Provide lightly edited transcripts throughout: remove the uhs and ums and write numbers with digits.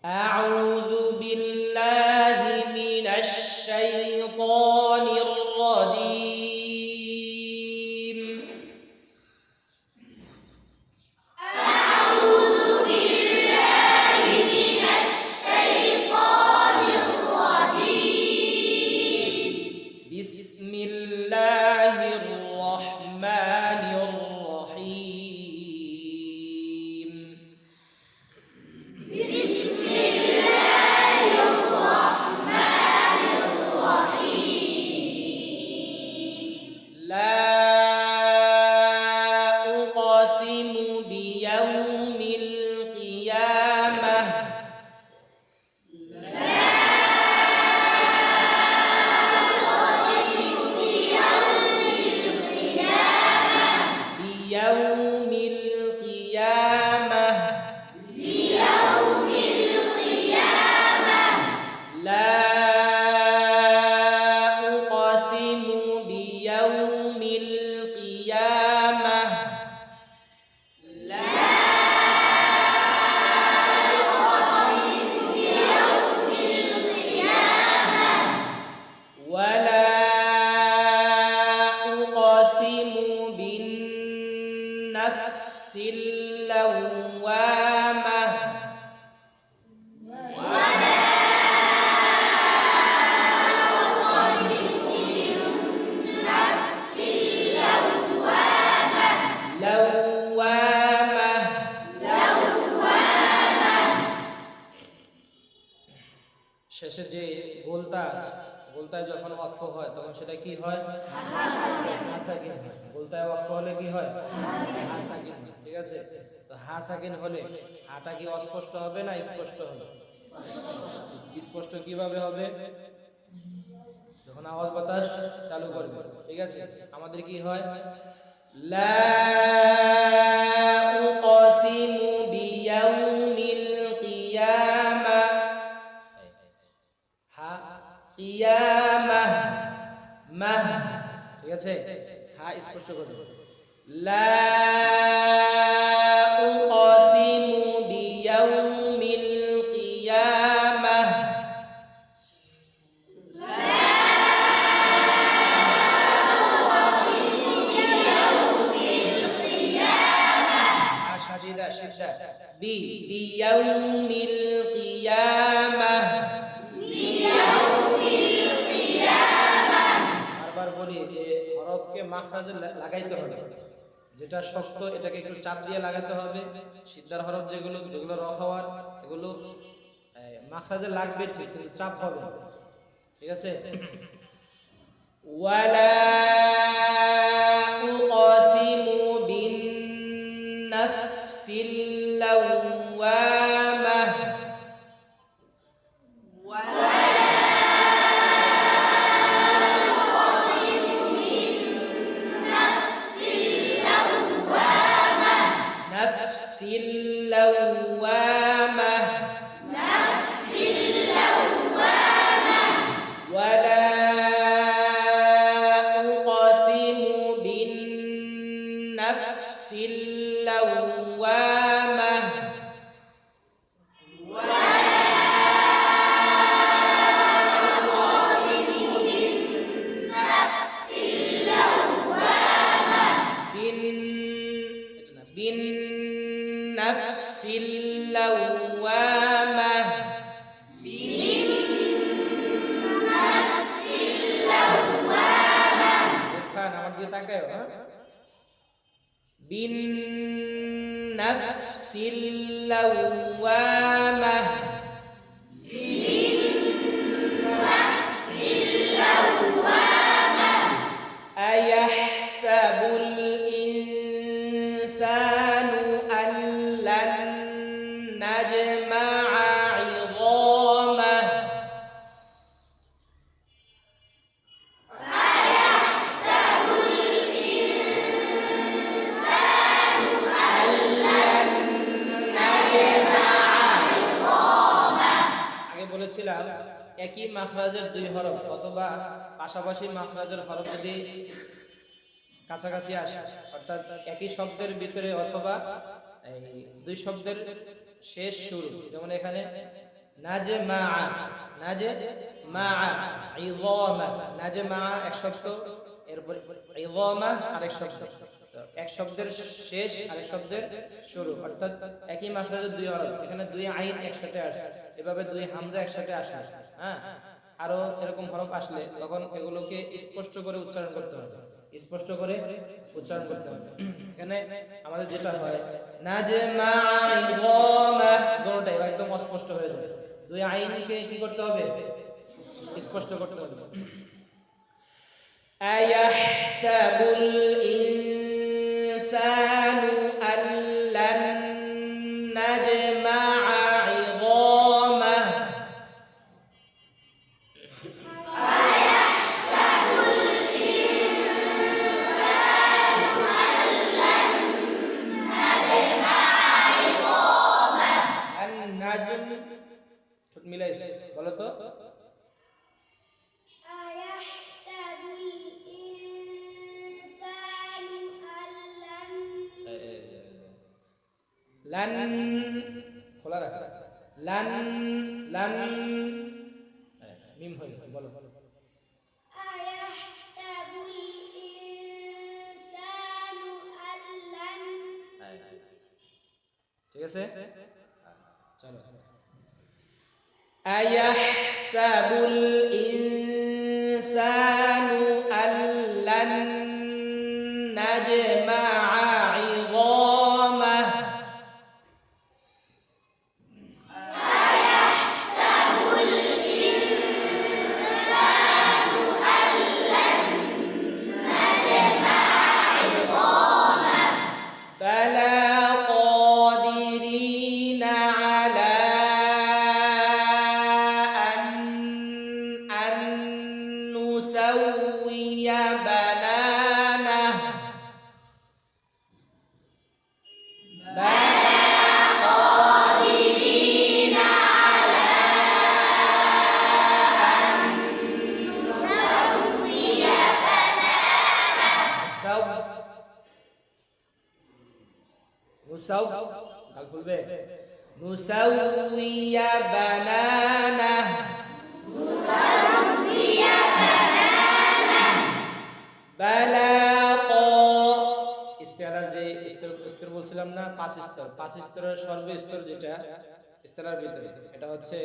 أعوذ بالله من الشيطان الرجيم. أعوذ بالله من الشيطان الرجيم. بسم الله الرحمن الرحيم. بسم الله الرحمن الرحيم. لا أقسم بيوم القيامة. بيوم القيامة. بيوم القيامة. لا أقسم بيوم القيامة. ولا أقسم بالنفس اللوامة. نفس اللوامة. لوامة. শেষে যে গোলটা আছে, গোলটায় যখন ওয়াকফ হয় তখন সেটা কি হয়? হাসাকিন হয়। গোলটায় ওয়াকফ হলে কি হয়? হাসাকিন হয়। ঠিক আছে, তো হাসাকিন হলে হাটা কি অস্পষ্ট হবে না স্পষ্ট হবে? স্পষ্ট কিভাবে হবে? যখন আওয়াজ বাতাস চালু করবে। ঠিক আছে, আমাদের কি হয়? লা উকসিমু বিয়াউমিল কিয়ামা। হা কিয়ামাহ মাহ। ঠিক আছে, হা স্পষ্ট করবে। লা উকসিমু বিয়াউমিল কিয়ামাহ। شديدة شدة بيوم القيامة. বারবার বলি যে হরফকে মাখরাজে লাগাইতে হবে। যেটা শক্ত এটাকে একটু চাপ দিয়ে লাগাতে হবে। সিদ্ধার হরফ যেগুলো যেগুলো র হওয়ার এগুলো মাখরাজে লাগবে ঠিক, কিন্তু চাপ হবে না। ঠিক আছে, ওয়ালা উকসিমু বিন্নাফসিল লাওয়ামাহ। نفسিল লাওয়ামাহ। ولا أقسم بالنفس اللوامة. بالنفس اللوامة. আমার দিকে তাকায়ো। بالنفس اللوامة. أيحسب الإنسان أن لن نجمع عظامه. বলেছিলাম একই মাখরাজের দুই হরফ অথবা পাশাপাশি মাখরাজের হরফ যদি কাছাকাছি আসে, অর্থাৎ একই শব্দের ভিতরে অথবা এই দুই শব্দের শেষ শুরু, যেমন এখানে নাজমা, নাজমা, ইযামা, নাজমা এক শব্দ, এরপর ইযামা আরেক শব্দ। তো এক শব্দের শেষ আরেক শব্দের শুরু, অর্থাৎ একই মাখরাজের দুই হরফ, এখানে দুই আইন একসাথে আসে, এভাবে দুই হামজা একসাথে আসে। হ্যাঁ, আরো এরকম হরফ আসলে তখন এগুলোকে স্পষ্ট করে উচ্চারণ করতে হবে, স্পষ্ট করে উচ্চারণ করতে হবে। এখানে আমাদের যেটা হয় নাজমা ইযামা, দুটোটাই একদম অস্পষ্ট হয়ে যায়, দুই আইনকে কি করতে হবে, স্পষ্ট করতে হবে। আয়াহসাবুল ইনসানু আল্লান নাজমা ইযামা, নাজম ছোট মিলাইস বলো তো, أيحسب الإنسان أن لن লান খোলা রাখা, লান লান মিম হয়ে গেল, বলো أيحسب الإنسان أن لن ঠিক আছে, চলো। আয়াহসাবুল ইনসানু আল্লান নাজমা ইযামা, بلى قادرين على أن نسوي بنانه، نسو قال فول به نسوي بنانه، بلى ইস্তেলার যে স্তর বলছিলাম না, পাঁচ স্তরের সর্বস্তর যেটা ইস্তেলার ভিতরে, এটা হচ্ছে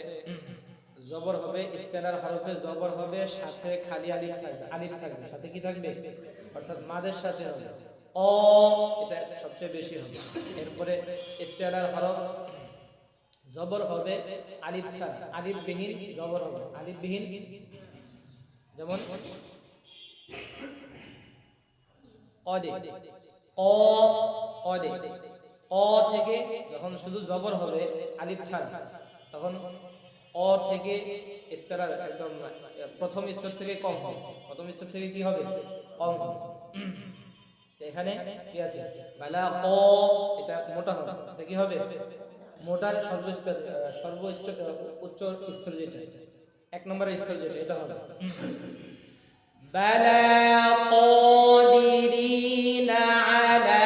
জবর হবে, ইস্তেলার হরফে জবর হবে, সাথে খালি আলিফ থাকবে, সাথে কি থাকবে, অর্থাৎ মাদের সাথে হবে অ, এটা সবচেয়ে বেশি হবে। এরপরে ইস্তেলার হরফ জবর হবে, আলিফ ছাড়া, আলিফ বিহীন জবর হবে, আলিফ বিহীন, যেমন অদে, অ অদে, অ থেকে যখন শুধু জবর হবে আলিফ ছাড়া, তখন অ থেকে ইস্তেলার একদম প্রথম স্তর থেকে কম হবে, প্রথম স্তর থেকে কি হবে, কম হবে। এখানে কি আছে, বালা ক, এটা মোটা হবে, এটা কি হবে, মোটার সর্বস্তর সর্বোচ্চ উচ্চ স্তর যেটা, এক নম্বরের স্তর যেটা, এটা হবে বালা কাদিরিনা আলা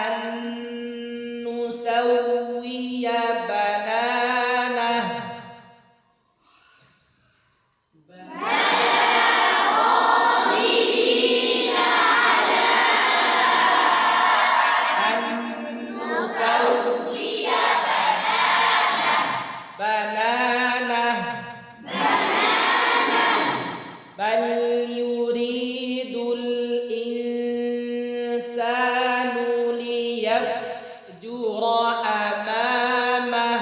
আন নুসাউইয়া বানানাহ, بنانه بل يريد الإنسان ليفجر أمامه،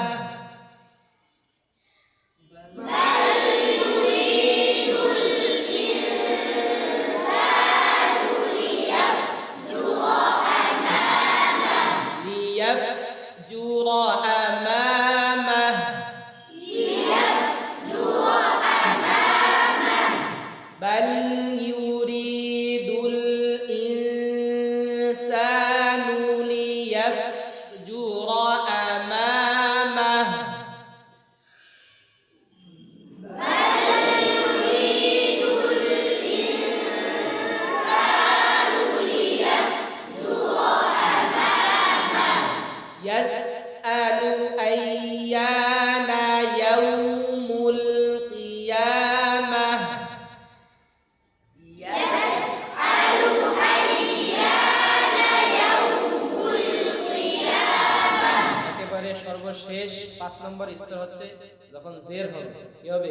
একবারে সর্বশেষ 5 নম্বর স্তর হচ্ছে যখন জের হবে। কি হবে?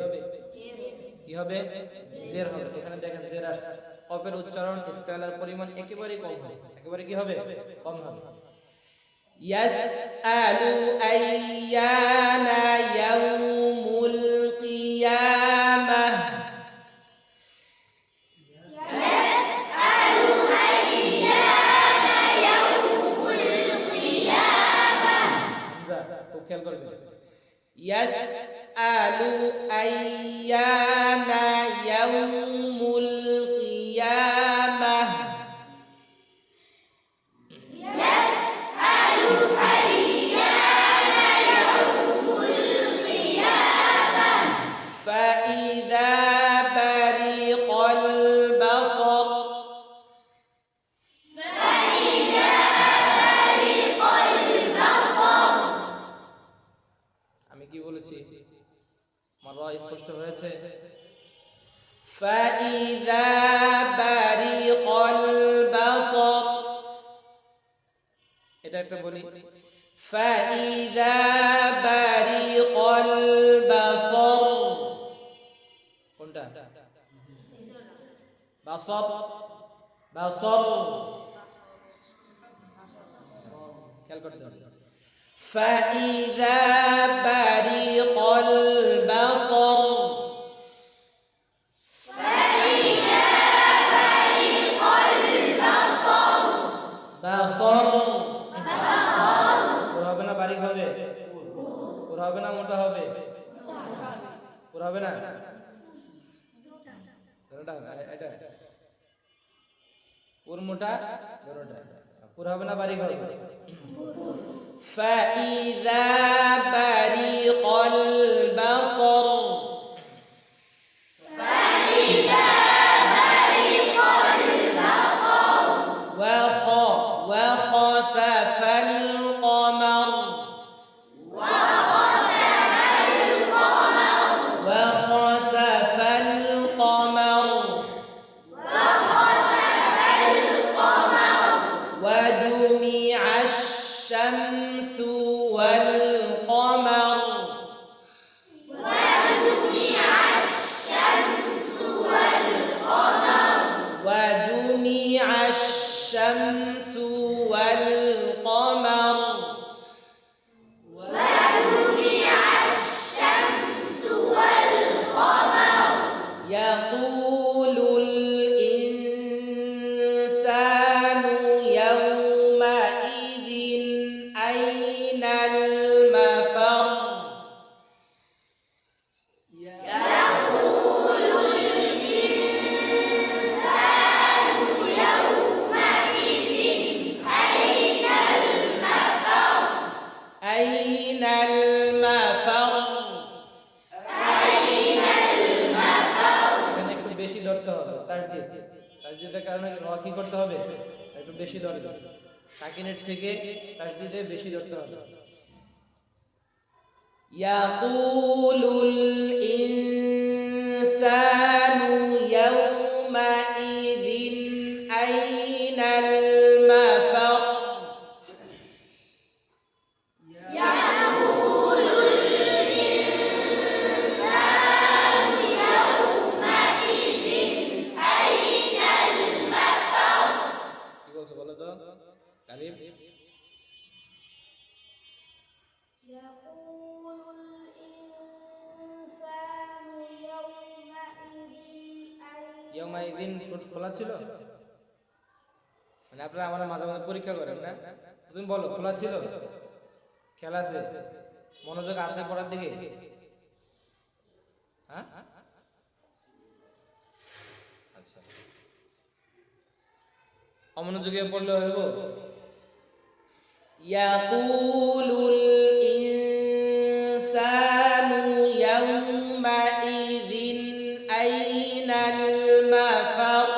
কি হবে? জের হবে। এখানে দেখেন জের আসছে, কফের উচ্চারণ ইস্তেলার পরিমাণ একেবারে কম হবে। একেবারে কি হবে? কম হবে। ইয়াসআলু আইয়ানা ইয়াউমুল কিয়ামাহ। খুব খেয়াল করবেন। ইয়াসআলু আইয়ানা ইয়াউমুল কিয়ামাহ। فإذا برق البصر। আমি কি বলেছি? আমার র স্পষ্ট হয়েছে? فإذا برق البصر। এটা একটা বলি, فإذا برق البصر। কোনটা? বাসর, বাসর। খেয়াল করতে হবে। فإذا برق البصر। বাসর। পুরো হবে না বারিক হবে? পুরো হবে না মোটা হবে? পুরো হবে না? এটা পুর মোটা বড়টা। পুরো হবে না বারিক হবে? فإذا برق البصر। وخسف القمر. وخسف القمر. وجمع الشمس والقمر. وجمع الشمس والقمر. يقول الإنسان يومئذ أين المفر. أين المفر. এখানে একটু বেশি ধরতে হবে তাসদীদ। তাসদীদের কারণে র কি করতে হবে? একটু বেশি ধরতে হবে। সাকিনের থেকে তাসদীদে বেশি ধরতে হবে। ইয়াকুলুল ইনসানু ইয়াউমাইযিন আইনাল মাফার। কি বলছো বলো তো কারিম? يقول الإنسان يومئذ ইয়াউমাইযিন ঠোঁট খোলা ছিল? মানে আপনারা আমরা মাঝে মাঝে পরীক্ষা করেন না? তুমি বলো খোলা ছিল? খেলা আছে? মনোযোগ আছে পড়ার দিকে? হ্যাঁ, আচ্ছা। অমনোযোগে পড়লে হইব? ইয়াকুলুল ইনসানু ইয়াউমাইযিন আইনাল মাফার।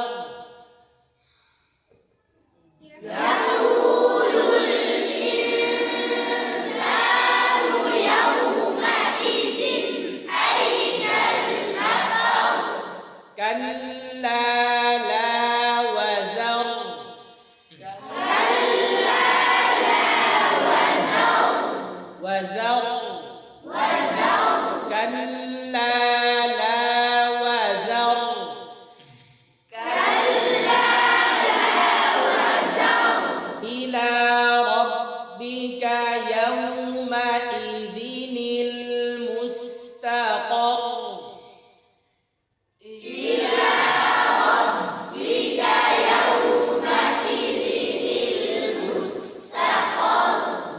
كلا لا وزر. وزر كلا لا وزر إلى ربك يومئذ المستقر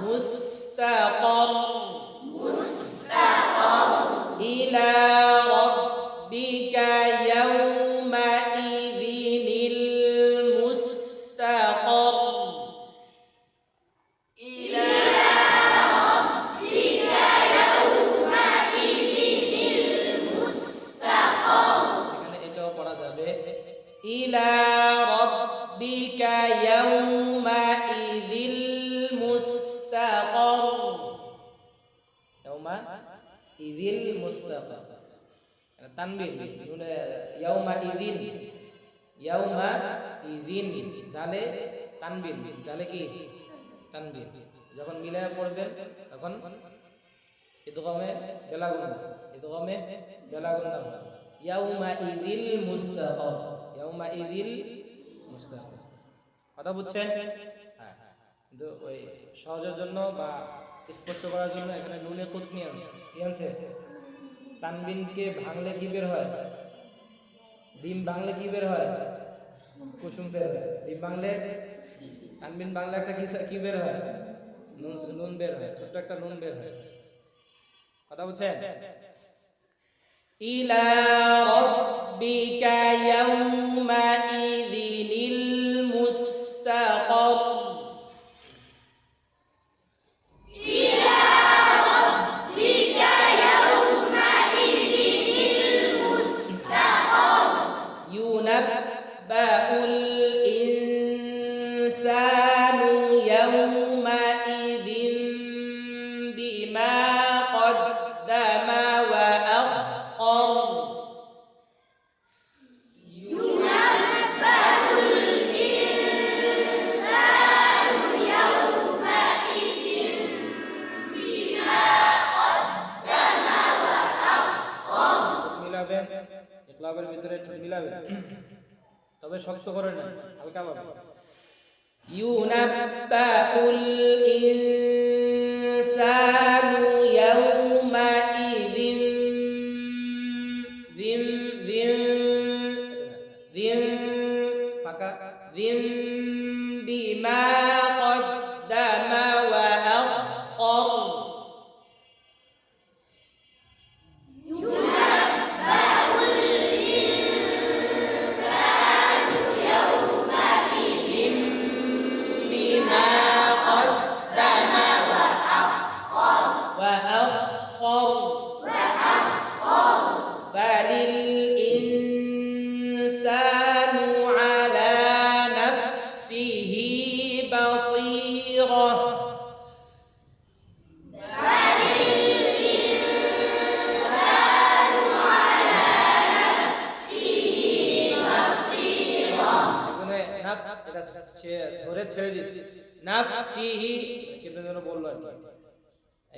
مستقر إلى ربك يومئذ المستقر এখানে এটাও পড়া যাবে إلى ربك يومئذ المستقر يومئذ المستقر তানবিন নুনে ইয়াউমাইযিন তাহলে তানবিন তাহলে কি তানবিন যখন মিলায় পড়বেন তখন ইদগামে বেলাগুন ইয়াউমাইযিল মুস্তাকার কথা বুঝছেন? হ্যাঁ, কিন্তু ওই সহজের জন্য বা স্পষ্ট করার জন্য এখানে নুনে কুত নিয়ে আনছে তানবিনকে ভাঙলে কি বের হয়? ডিম ভাঙলে কি বের হয়? কুসুম বের হয়। ডিম ভাঙলে তানবিন বাংলা একটা কি বের হয়? নুন বের হয়, ছোট্ট একটা নুন বের হয়। কথা বুঝছেন? ইলা রাব্বিকা ইয়াউমাইযিনিল মুস্তাকার ينبأ الإنسان يومئذ بما قدم وأخر মিলাবেন ইকলাবের ভিতরে মিলাবেন, তবে শক্ত করে না, হালকা ভাবে। ইউনাব্বাউল ইনসানু ইয়াউমাইযিন ফাকা বিমা কদ্দামা ওয়া আখর بل الإنسان على نفسه بصيرة ধরে ছেড়ে দিচ্ছি নাফসিহি কেমন যেন বললো আর কি।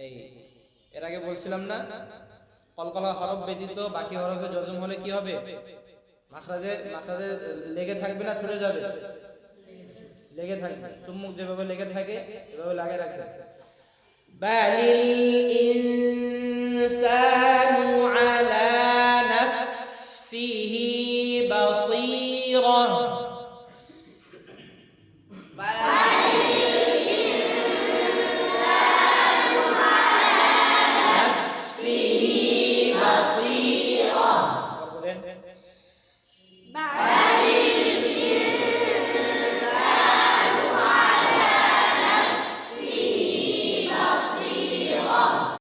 এই এর আগে বলছিলাম না, কলকলা হরফ ব্যতীত বাকি হরফে জজম হলে কি হবে? মাখরাজে লেগে থাকবে না, ছুটে যাবে? লেগে থাকবে। চুম্বক যেভাবে লেগে থাকে এভাবে লাগে রাখবে। বালিল ইনসানু আলা নাফসিহি বাসীরা